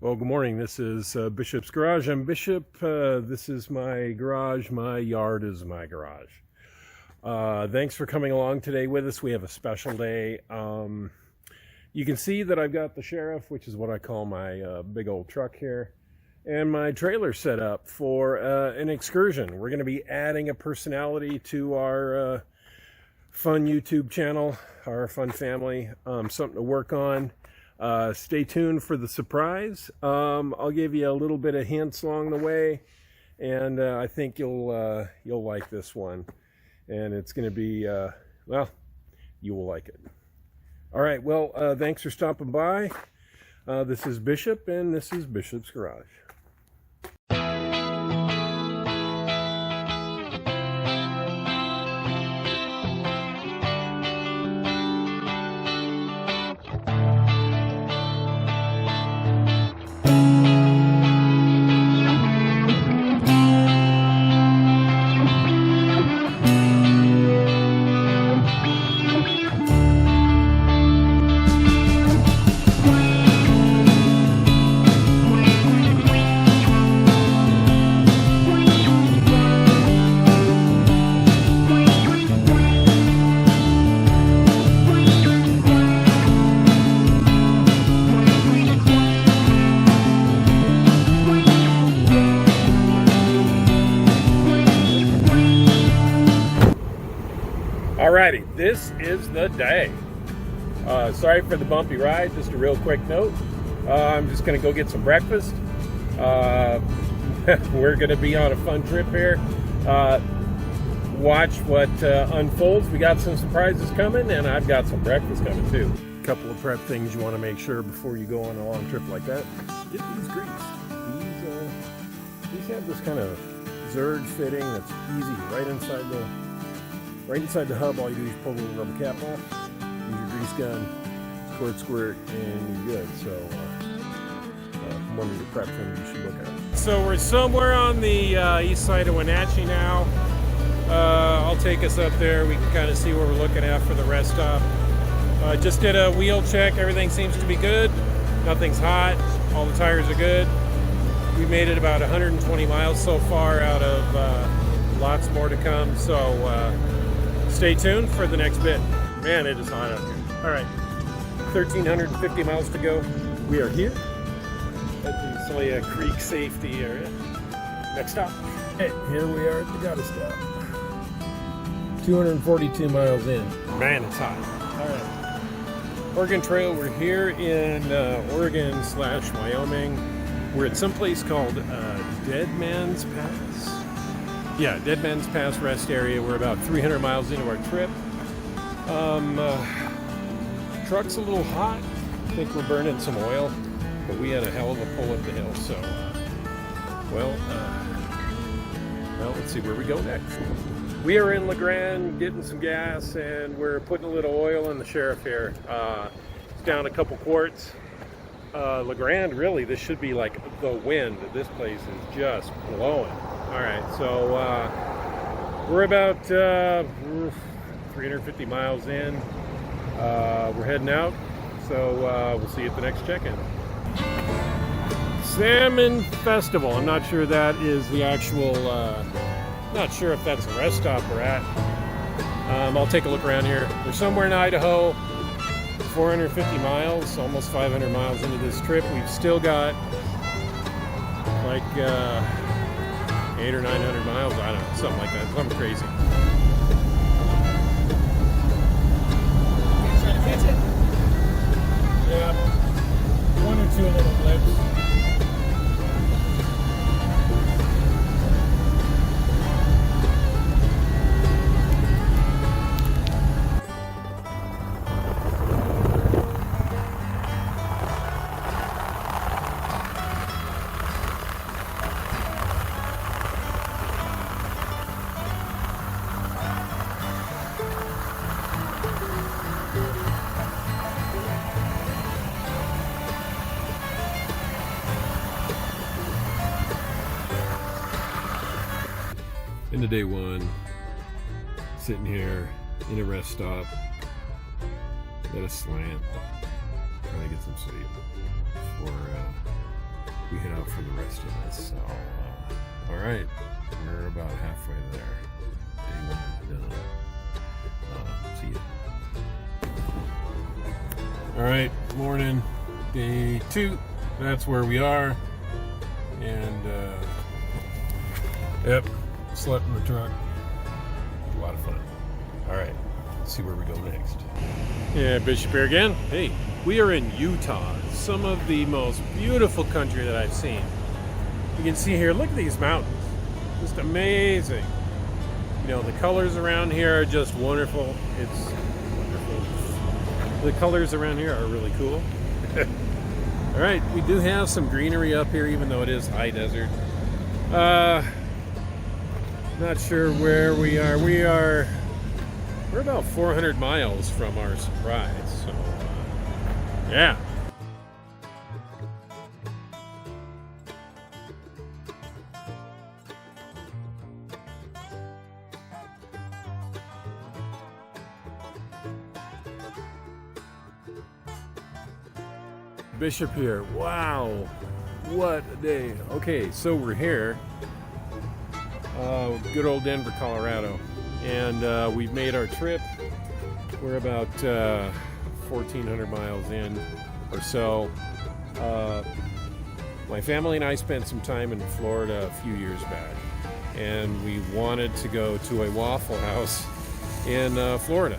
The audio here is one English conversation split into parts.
Well, good morning. This is Bishop's Garage. I'm Bishop. This is my garage. My yard is my garage. Thanks for coming along today with us. We have a special day. You can see that I've got the Sheriff, which is what I call my big old truck here, and my trailer set up for an excursion. We're going to be adding a personality to our fun YouTube channel, our fun family, something to work on. Stay tuned for the surprise. I'll give you a little bit of hints along the way, and I think you'll like this one, and it's going to be well, you will like it. All right, well, thanks for stopping by. This is Bishop, and this is Bishop's Garage. Alrighty, this is the day. Sorry for the bumpy ride, just a real quick note. I'm just going to go get some breakfast. We're going to be on a fun trip here. Watch what unfolds. We got some surprises coming, and I've got some breakfast coming too. A couple of prep things you want to make sure before you go on a long trip like that. Get these grease. These have this kind of zerg fitting that's easy right inside the hub. All you do is pull the little rubber cap off, use your grease gun, squirt, and you're good. So one of the prep things you should look at. So we're somewhere on the east side of Wenatchee now. I'll take us up there. We can kind of see what we're looking at for the rest stop. Just did a wheel check. Everything seems to be good. Nothing's hot. All the tires are good. We made it about 120 miles so far out of lots more to come. So stay tuned for the next bit. Man, it is hot out here. All right, 1,350 miles to go. We are here at the Soya Creek Safety Area. Next stop. Hey, here we are at the Gotta Stop. 242 miles in. Man, it's hot. All right. Oregon Trail, we're here in Oregon/Wyoming. We're at some place called Dead Man's Pass. Yeah, Dead Man's Pass rest area. We're about 300 miles into our trip. Truck's a little hot. I think we're burning some oil, but we had a hell of a pull up the hill. So, well, let's see where we go next. We are in LeGrand getting some gas, and we're putting a little oil in the Sheriff here. It's down a couple quarts. LeGrand, really, this should be like the wind. This place is just blowing. All right, so we're about 350 miles in. We're heading out, so we'll see you at the next check-in. Salmon Festival. I'm not sure that is the actual, not sure if that's the rest stop we're at. I'll take a look around here. We're somewhere in Idaho, 450 miles, almost 500 miles into this trip. We've still got like 800 or 900 miles, I don't know, something like that, something crazy. Yeah, one or two little blips. Into day one, sitting here in a rest stop at a slant, trying to get some sleep before for the rest of this. So, all right, we're about halfway there. Day 1 done. See you. All right, morning, day 2. That's where we are, and yep, slept in the truck. A lot of fun. All right, let's see where we go next. Yeah, Bishop here again. Hey, we are in Utah, some of the most beautiful country that I've seen. You can see here, look at these mountains. Just amazing. You know, the colors around here are just wonderful. It's wonderful. The colors around here are really cool. All right, we do have some greenery up here, even though it is high desert. Not sure where we are. We're about 400 miles from our surprise, so yeah. Bishop here. Wow, what a day. Okay, so we're here, good old Denver, Colorado, and we've made our trip. We're about 1,400 miles in or so. My family and I spent some time in Florida a few years back, and we wanted to go to a Waffle House in Florida.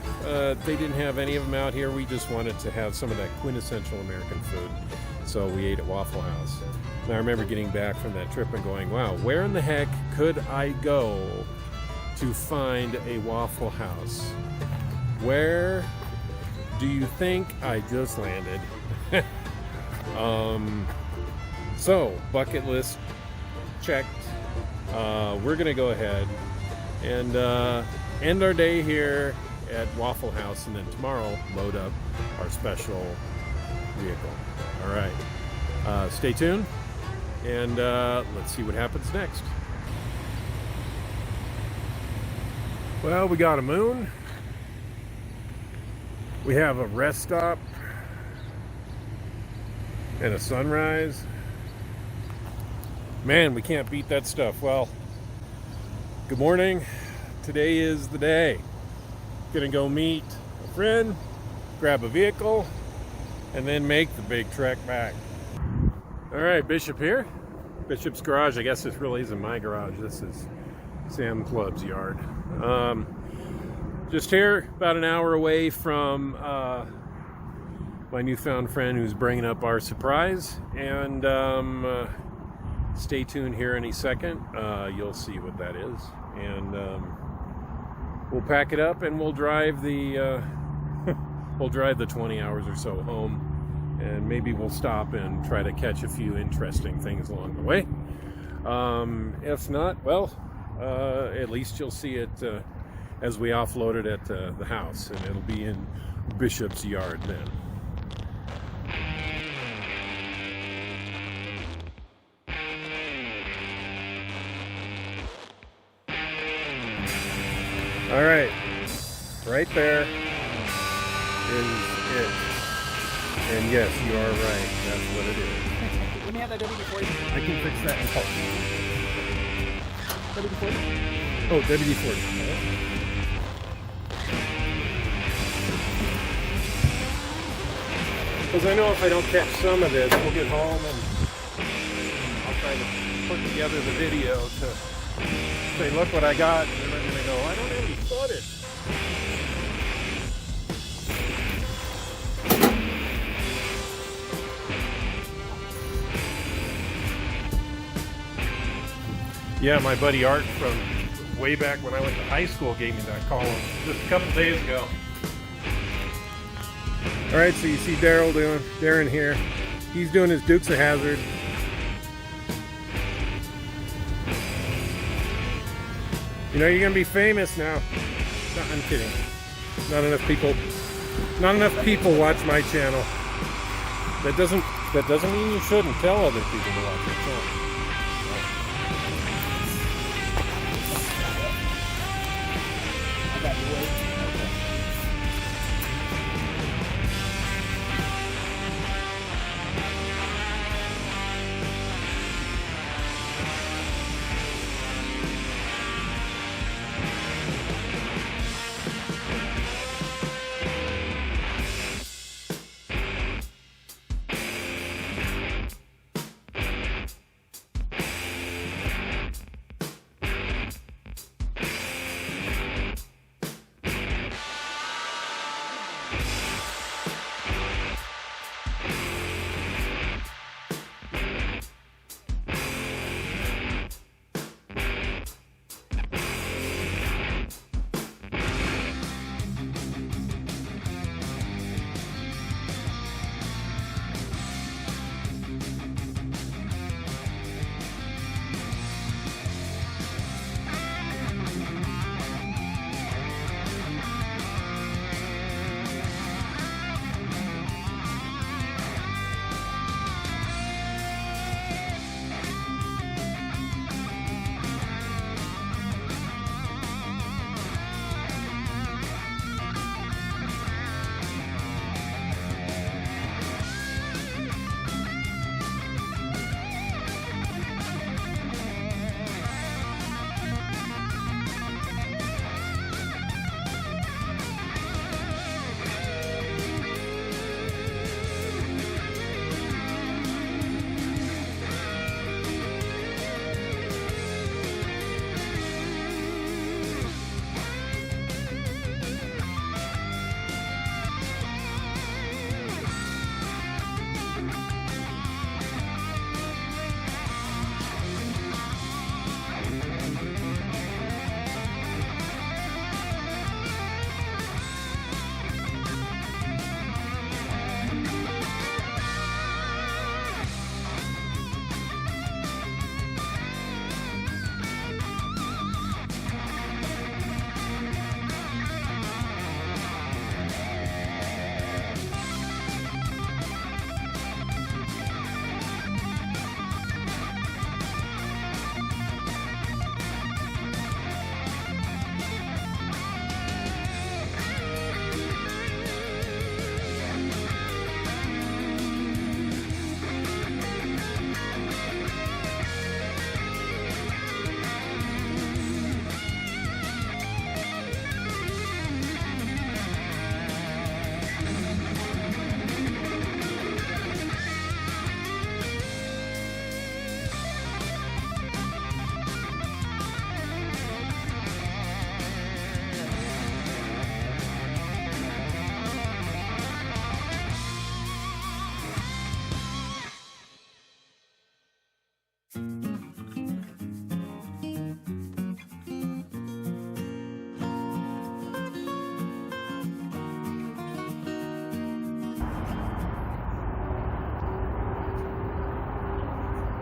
They didn't have any of them out here. We just wanted to have some of that quintessential American food, so we ate at Waffle House. And I remember getting back from that trip and going, wow, where in the heck could I go to find a Waffle House? Where do you think I just landed? So, bucket list checked. We're gonna go ahead and end our day here at Waffle House, and then tomorrow load up our special vehicle. All right, stay tuned, and let's see what happens next. Well, we got a moon. We have a rest stop and a sunrise. Man, we can't beat that stuff. Well, good morning. Today is the day. Gonna go meet a friend, grab a vehicle, and then make the big trek back. All right, Bishop here. Bishop's garage. I guess this really isn't my garage. This is Sam Club's yard. Just here, about an hour away from my newfound friend who's bringing up our surprise. And stay tuned here any second. You'll see what that is. And we'll pack it up and we'll drive the we'll drive the 20 hours or so home, and maybe we'll stop and try to catch a few interesting things along the way. If not, well, at least you'll see it as we offload it at the house, and it'll be in Bishop's yard then. All right, right there is it. And yes, you are right. That's what it is. Let me have that WD-40. I can fix that in post. WD-40? Oh, WD-40. Because I know if I don't catch some of this, we'll get home and I'll try to put together the video to say, look what I got, and then I'm going to go, I don't have any footage. Yeah, my buddy Art from way back when I went to high school gave me that call just a couple days ago. All right, so you see Darren here. He's doing his Dukes of Hazzard. You know, you're gonna be famous now. No, I'm kidding. Not enough people watch my channel. That doesn't mean you shouldn't tell other people to watch your channel.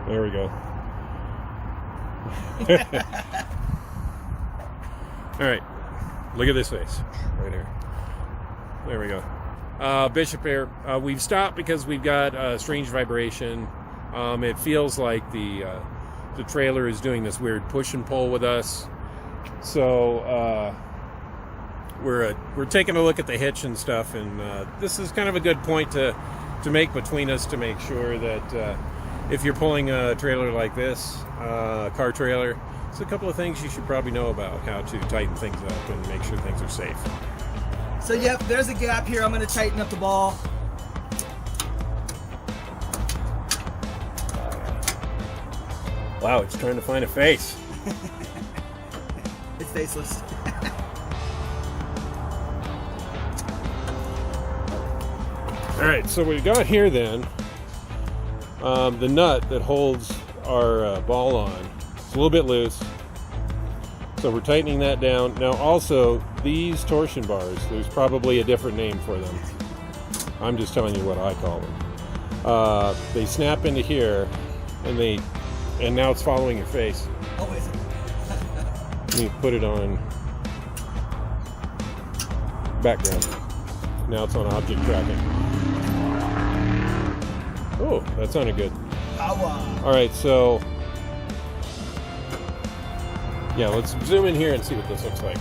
There we go. All right, look at this face right here. There we go. Bishop here. We've stopped because we've got strange vibration. It feels like the trailer is doing this weird push and pull with us. So we're taking a look at the hitch and stuff, and this is kind of a good point to make between us to make sure that if you're pulling a trailer like this, car trailer, there's a couple of things you should probably know about how to tighten things up and make sure things are safe. So yep, there's a gap here. I'm going to tighten up the ball. Wow, it's trying to find a face. It's faceless. All right, so what we got here then, the nut that holds our ball on, it's a little bit loose. So we're tightening that down. Now also, these torsion bars, there's probably a different name for them. I'm just telling you what I call them. They snap into here, and now it's following your face. Oh, is it? Let me put it on background. Now it's on object tracking. Oh, that sounded good. Power. All right, so yeah, let's zoom in here and see what this looks like.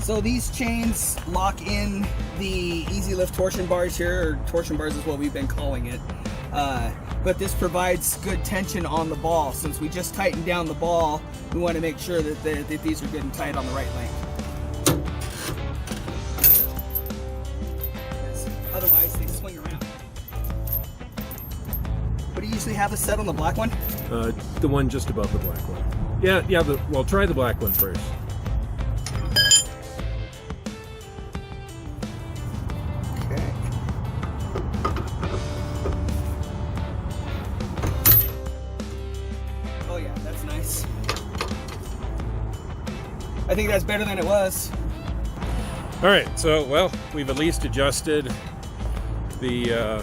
So these chains lock in the easy lift torsion bars here, or torsion bars is what we've been calling it. But this provides good tension on the ball. Since we just tightened down the ball, we want to make sure that these are good and tight on the right length. Otherwise, they swing around. What do you usually have us set on the black one? The one just above the black one. Yeah. Well, try the black one first. Okay. Oh yeah, that's nice. I think that's better than it was. All right, so well, we've at least adjusted the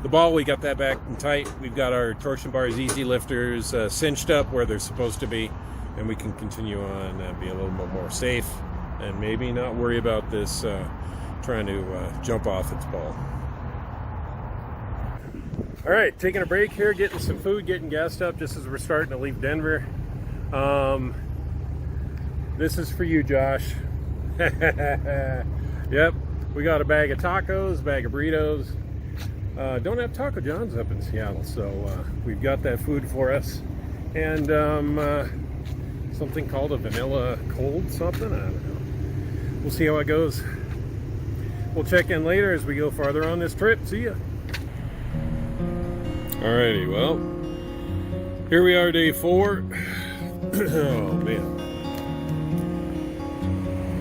ball. We got that back and tight. We've got our torsion bars, easy lifters cinched up where they're supposed to be, and we can continue on and be a little bit more safe and maybe not worry about this trying to jump off its ball. All right, taking a break here, getting some food, getting gassed up just as we're starting to leave Denver. This is for you, Josh. Yep, we got a bag of tacos, a bag of burritos. Don't have Taco John's up in Seattle, so we've got that food for us. And something called a vanilla cold something, I don't know. We'll see how it goes. We'll check in later as we go farther on this trip. See ya. Alrighty, well, here we are, day 4. Oh man.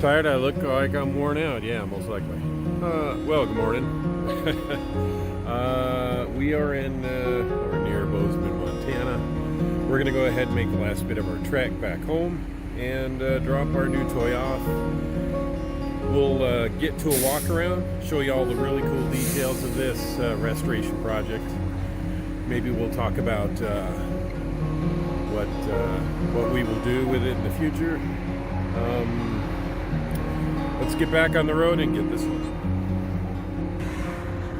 Tired? I look like I'm worn out. Yeah, most likely. Well, good morning. We are in or near Bozeman, Montana. We're gonna go ahead and make the last bit of our trek back home and drop our new toy off. We'll get to a walk around, show you all the really cool details of this restoration project. Maybe we'll talk about what we will do with it in the future. Let's get back on the road and get this one.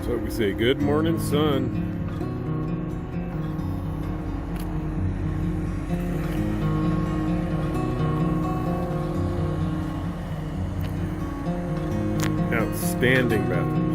So we say, good morning, sun. Outstanding bathrooms.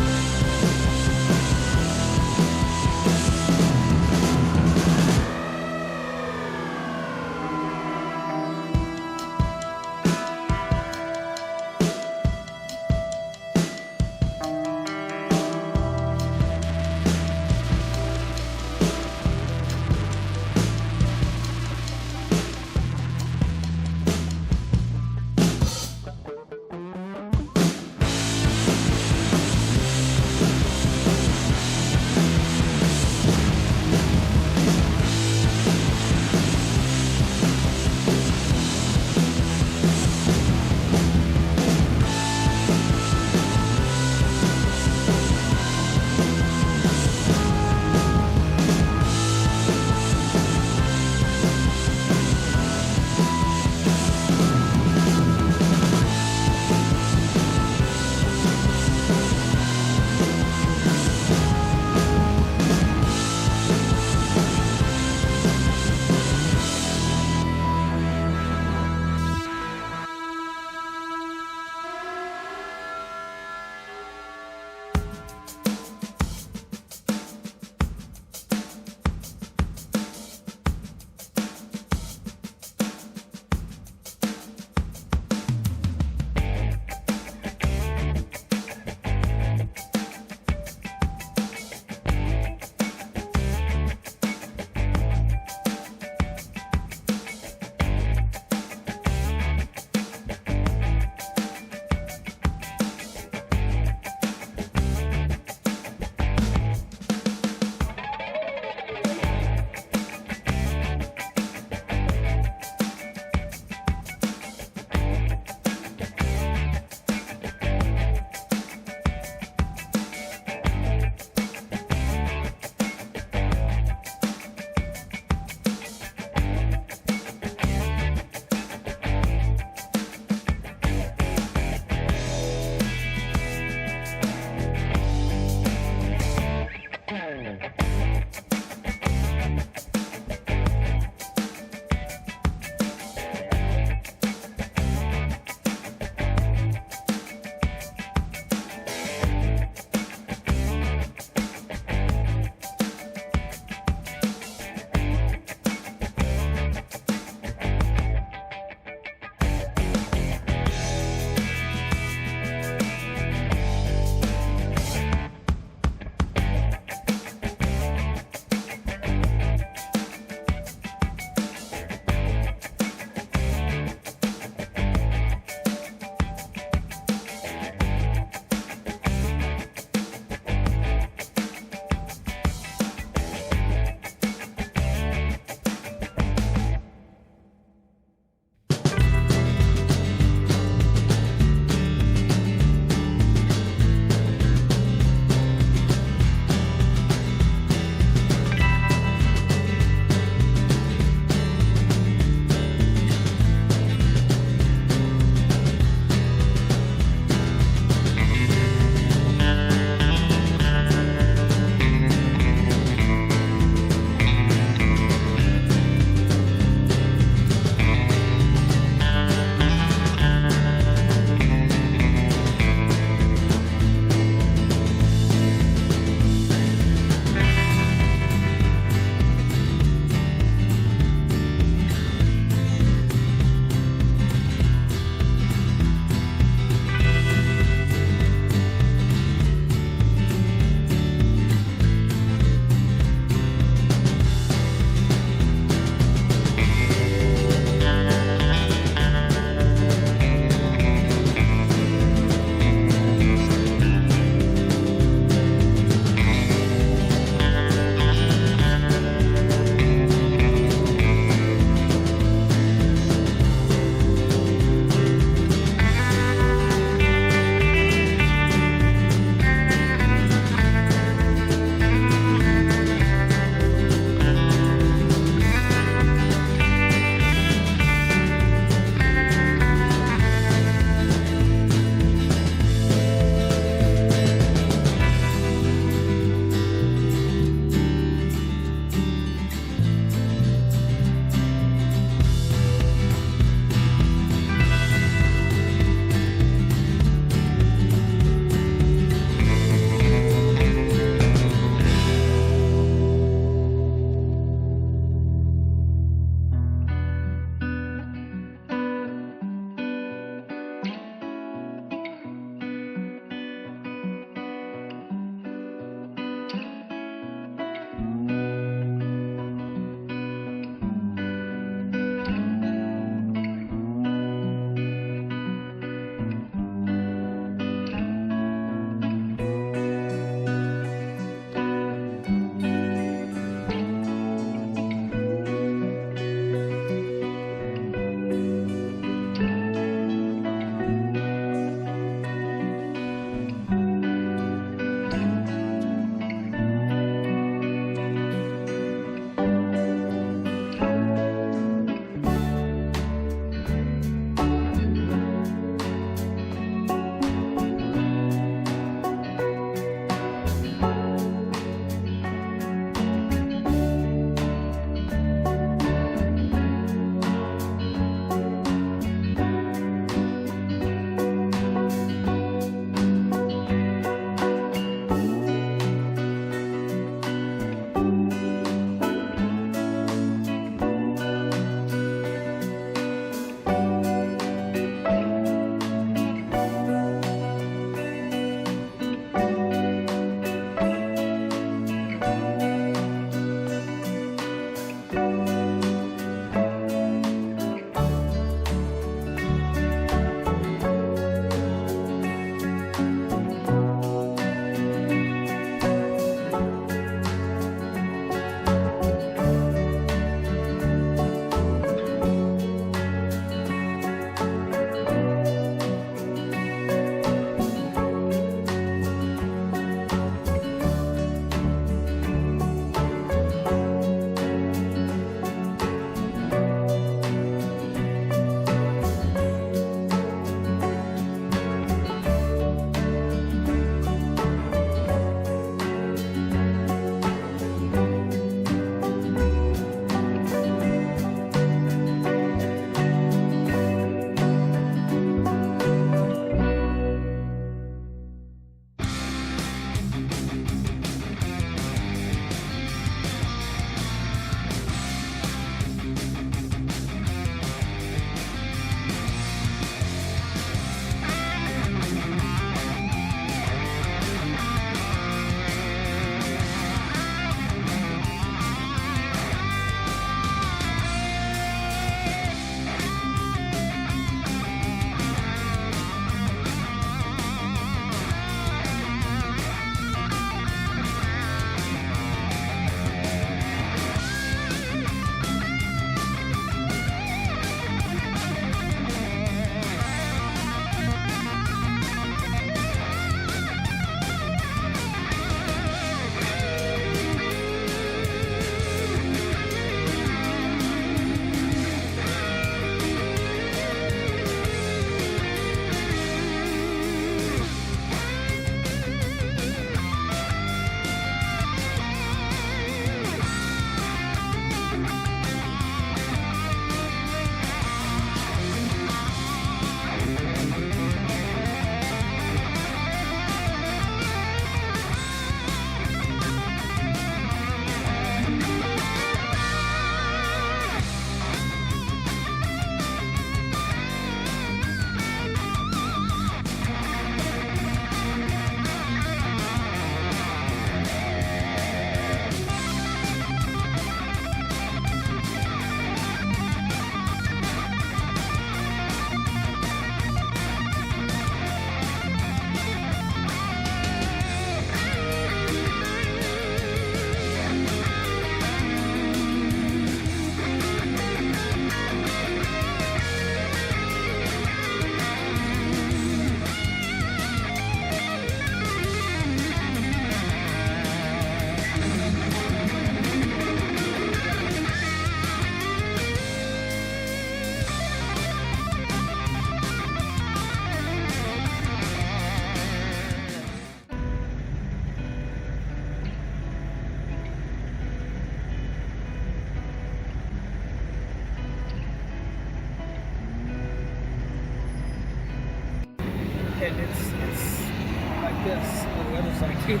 this on the other side too.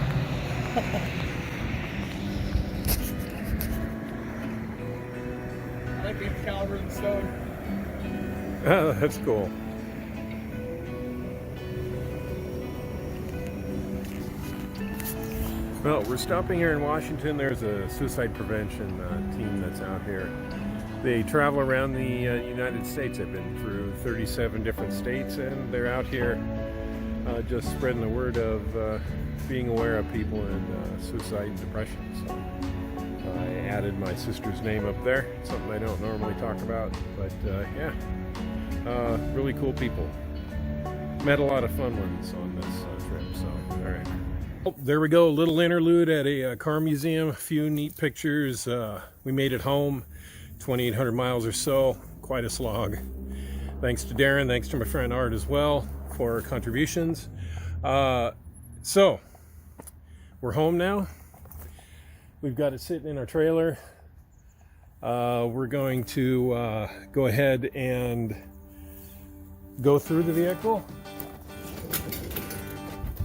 I like the caliber of the stone. Oh, that's cool. Well, we're stopping here in Washington. There's a suicide prevention team that's out here. They travel around the United States. They've been through 37 different states, and they're out here just spreading the word of being aware of people in suicide and depression. So I added my sister's name up there, something I don't normally talk about, but yeah, really cool people. Met a lot of fun ones on this trip, so all right. Oh, there we go, a little interlude at a car museum, a few neat pictures. We made it home, 2,800 miles or so, quite a slog. Thanks to Darren, thanks to my friend Art as well for contributions. So, we're home now. We've got it sitting in our trailer. We're going to go ahead and go through the vehicle.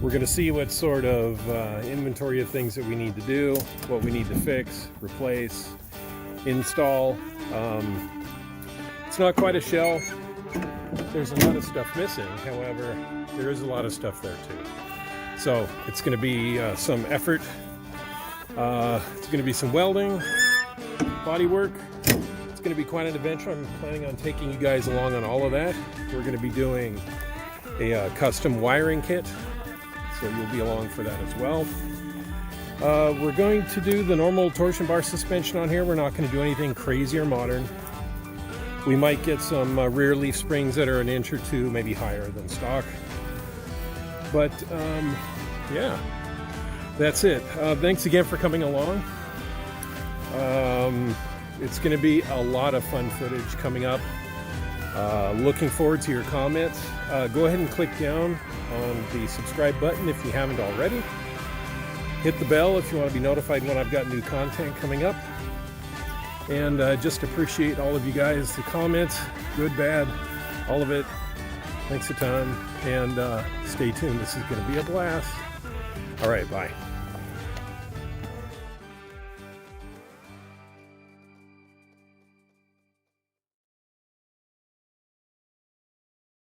We're going to see what sort of inventory of things that we need to do, what we need to fix, replace, install. It's not quite a shell. There's a lot of stuff missing. However, there is a lot of stuff there too. So it's going to be some effort. It's going to be some welding, body work. It's going to be quite an adventure. I'm planning on taking you guys along on all of that. We're going to be doing a custom wiring kit, so you'll be along for that as well. We're going to do the normal torsion bar suspension on here. We're not going to do anything crazy or modern. We might get some rear leaf springs that are an inch or two, maybe higher than stock. But yeah, that's it. Thanks again for coming along. It's going to be a lot of fun footage coming up. Looking forward to your comments. Go ahead and click down on the subscribe button if you haven't already. Hit the bell if you want to be notified when I've got new content coming up. And just appreciate all of you guys, the comments, good, bad, all of it. Thanks a ton, and stay tuned. This is going to be a blast. All right, bye.